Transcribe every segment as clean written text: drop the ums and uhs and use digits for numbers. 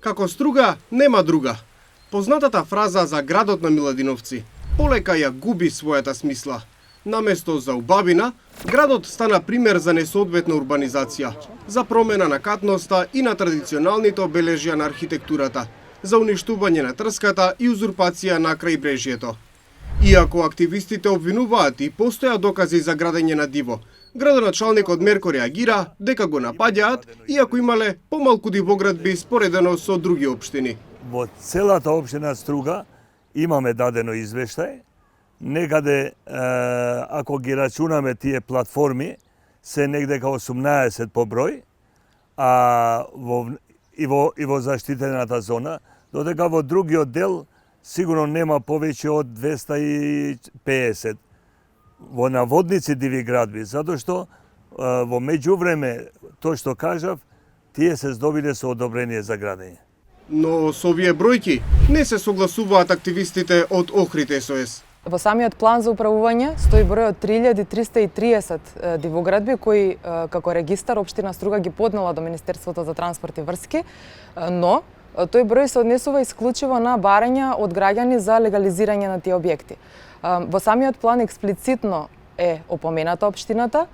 Како струга, нема друга. Познатата фраза за градот на Миладиновци полека ја губи својата смисла. Наместо за убавина, градот стана пример за несоодветна урбанизација, за промена на катноста и на традиционалните обележја на архитектурата, за уништување на трската и узурпација на крајбрежјето. Иако активистите обвинуваат и постоја докази за градење на диво, градоначалникот Мерко реагира дека го напаѓаат, иако имале помалку дивоградби споредено со други општини. Во целата општина Струга имаме дадено извештај. Некаде, ако ги рачунаме тие платформи, се негде као 18 по број, и во заштитената зона, додека во другиот дел сигурно нема повеќе од 250 во наводници диви градби, затоа што во меѓувреме, тоа што кажав, тие се здобиле со одобрение за градење. Но со овие бројки не се согласуваат активистите од Охрид СОС. Во самиот план за управување стои број од 3330 дивоградби кои како регистар општина Струга ги поднела до Министерството за транспорт и врски, но тој број се однесува исклучиво на барања од граѓани за легализирање на тие објекти. Во самиот план експлицитно е опомената општината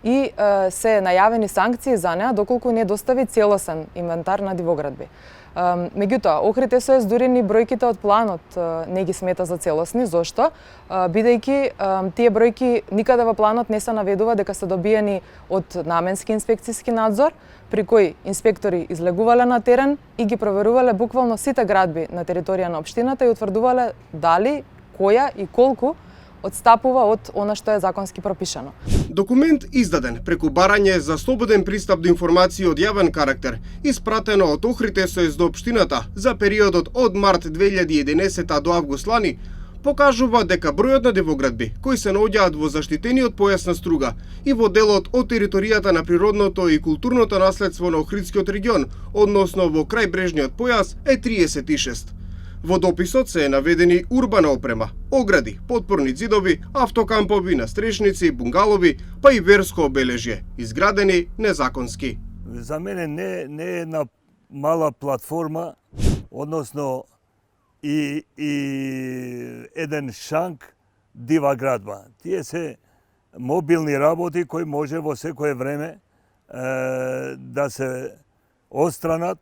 и се најавени санкции за неа доколку не достави целосен инвентар на дивоградби. Меѓутоа, Охрид СОС дури ни бројките од планот не ги смета за целосни. Зошто? Бидејќи тие бројки никаде во планот не се наведува дека се добиени од наменски инспекцијски надзор, при кој инспектори излегувале на терен и ги проверувале буквално сите градби на територија на општината и утврдувале дали, која и колку одстапува од она што е законски пропишано. Документ издаден преку барање за слободен пристап до информации од јавен карактер, испратено од Охрид СОС до општината за периодот од март 2011 до август лани, покажува дека бројот на дивоградби кои се наоѓаат во заштитениот појас на Струга и во делот од територијата на природното и културното наследство на Охридскиот регион, односно во крајбрежниот појас, е 36. Во дописот се е наведени урбана опрема, огради, подпорни ѕидови, автокампови, настрешници, бунгалови, па и верско обележје, изградени незаконски. За мене не е една мала платформа, односно и еден шанк дива градба. Тие се мобилни работи кои може во секое време да се отстранат,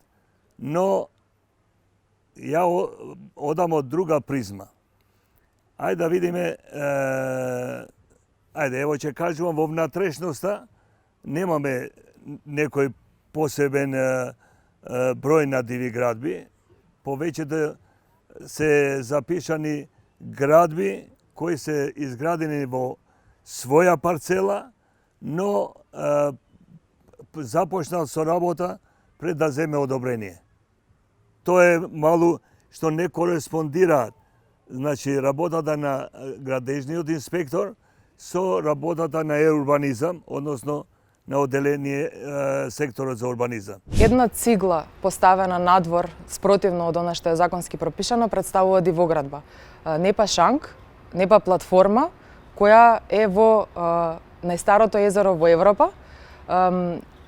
но ја одам од друга призма. Ајде да видиме, ево ќе кажувам, во внатрешноста немаме некој посебен број на диви градби, повеќето се запишани градби кои се изградени во своја парцела, но започнал со работа пред да земе одобрение. Тоа е малку што не кореспондира, значи, работата на градежниот инспектор со работата на урбанизам, односно на одделение секторот за урбанизам. Една цигла поставена надвор спротивно од она што е законски пропишано представува дивоградба. Не па шанк, не па платформа која е во најстарото езеро во Европа.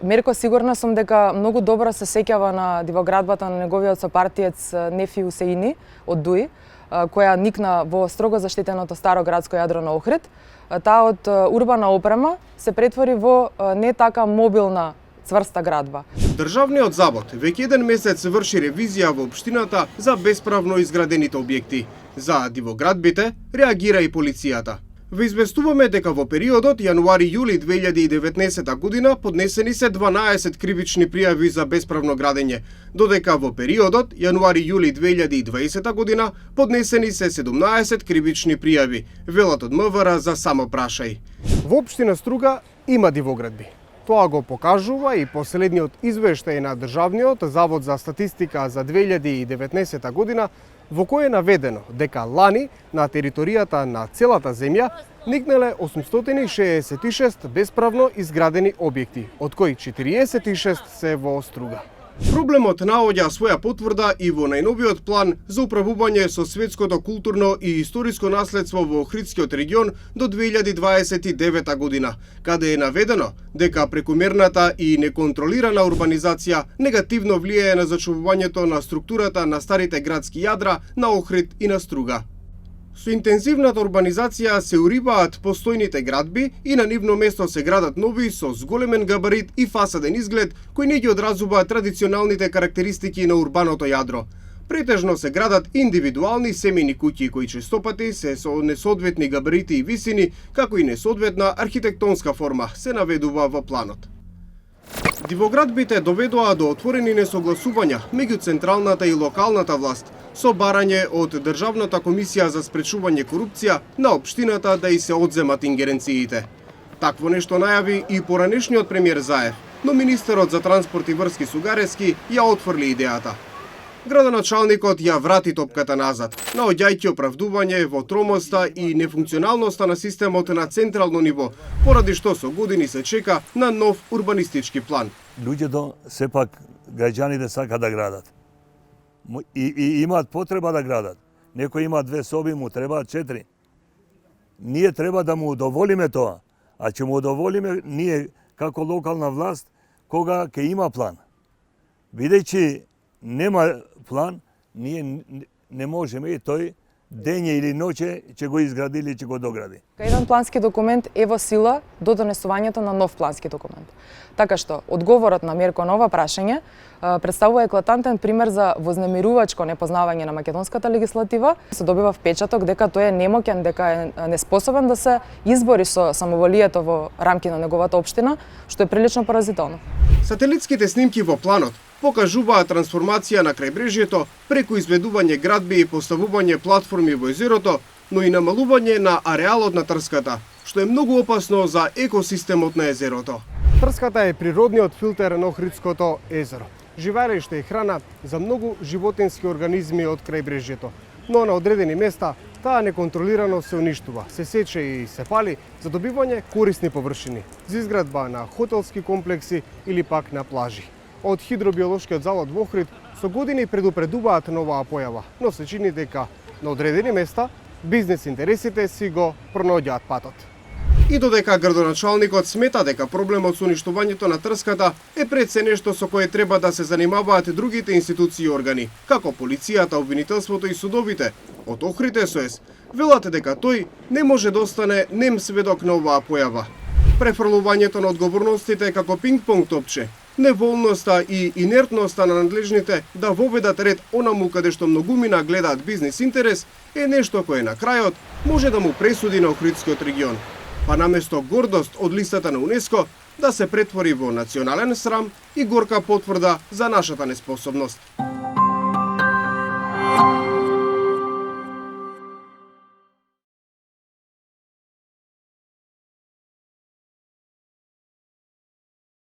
Мерко, сигурна сум дека многу добро се сеќава на дивоградбата на неговиот сопартиец Нефи Усеини од Дуи, која никна во строго заштитеното старо градско јадро на Охрид. Таа од урбана опрема се претвори во не така мобилна цврста градба. Државниот завод веќе еден месец врши ревизија во општината за бесправно изградените објекти. За дивоградбите реагира и полицијата. Ве известуваме дека во периодот јануари-јули 2019 година поднесени се 12 кривични пријави за бесправно градење, додека во периодот јануари-јули 2020 година поднесени се 17 кривични пријави, велат од МВР за само прашај. Во општина Струга има дивоградби. Тоа го покажува и последниот извештај на Државниот завод за статистика за 2019 година, во кој е наведено дека лани на територијата на целата земја никнеле 866 бесправно изградени објекти, од кои 46 се во Струга. Проблемот наоѓа своја потврда и во најновиот план за управување со светското културно и историско наследство во Охридскиот регион до 2029 година, каде е наведено дека прекумерната и неконтролирана урбанизација негативно влијае на зачувувањето на структурата на старите градски јадра на Охрид и на Струга. Со интензивната урбанизација се урибаат постојните градби и на нивно место се градат нови со зголемен габарит и фасаден изглед кои не ги одразуваат традиционалните карактеристики на урбаното јадро. Претежно се градат индивидуални семејни куќи кои честопати се со несоодветни габарити и висини, како и несоодветна архитектонска форма, се наведува во планот. Дивоградбите доведоа до отворени несогласувања меѓу централната и локалната власт, со барање од Државната комисија за спречување корупција на општината да и се одземат ингеренциите. Такво нешто најави и поранешниот премиер Заев, но министерот за транспорт и врски Сугарески ја отфрли идејата. Градоначалникот ја врати топката назад, наоѓајќи оправдување во тромоста и нефункционалноста на системот на централно ниво, поради што со години се чека на нов урбанистички план. Луѓето сепак граѓаните сака да градат. И имаат потреба да градат. Некој има 2 соби, му требаат 4. Ние треба да му удоволиме тоа, а ќе му удоволиме ние како локална власт кога ќе има план. Бидејќи нема план, ние не можеме и тој дење или ноќе ќе го изгради или ќе го догради. Еден плански документ е во сила до донесувањето на нов плански документ. Така што, одговорот на Мирко на ова прашање представува еклатантен пример за вознемирувачко непознавање на македонската легислатива. Се добива впечаток дека тој е немоќен, дека е неспособен да се избори со самоволието во рамки на неговата општина, што е прилично поразително. Сателитските снимки во планот покажуваат трансформација на крајбрежјето преку изведување градби и поставување платформи во езерото, но и намалување на ареалот на трската, што е многу опасно за екосистемот на езерото. Трската е природниот филтер на Охридското езеро. Живеалиште и храна за многу животински организми од крајбрежјето, но на одредени места таа неконтролирано се уништува, се сече и се пали за добивање корисни површини, за изградба на хотелски комплекси или пак на плажи. Од Хидробиолошкиот завод во Охрид со години предупредуваат на оваа појава, но се чини дека на одредени места бизнес интересите си го пронаоѓаат патот. И додека градоначалникот смета дека проблемот со уништувањето на трската е пред се нешто со кое треба да се занимаваат другите институции и органи, како полицијата, обвинителството и судовите, од Охрид СОС, велат дека тој не може да остане нем сведок на оваа појава. Префрлувањето на одговорностите како пинг-понг топче, неволноста и инертноста на надлежните да воведат ред онаму каде што многумина гледаат бизнес интерес е нешто кое на крајот може да му пресуди на Охридскиот регион, па наместо гордост од листата на УНЕСКО да се претвори во национален срам и горка потврда за нашата неспособност.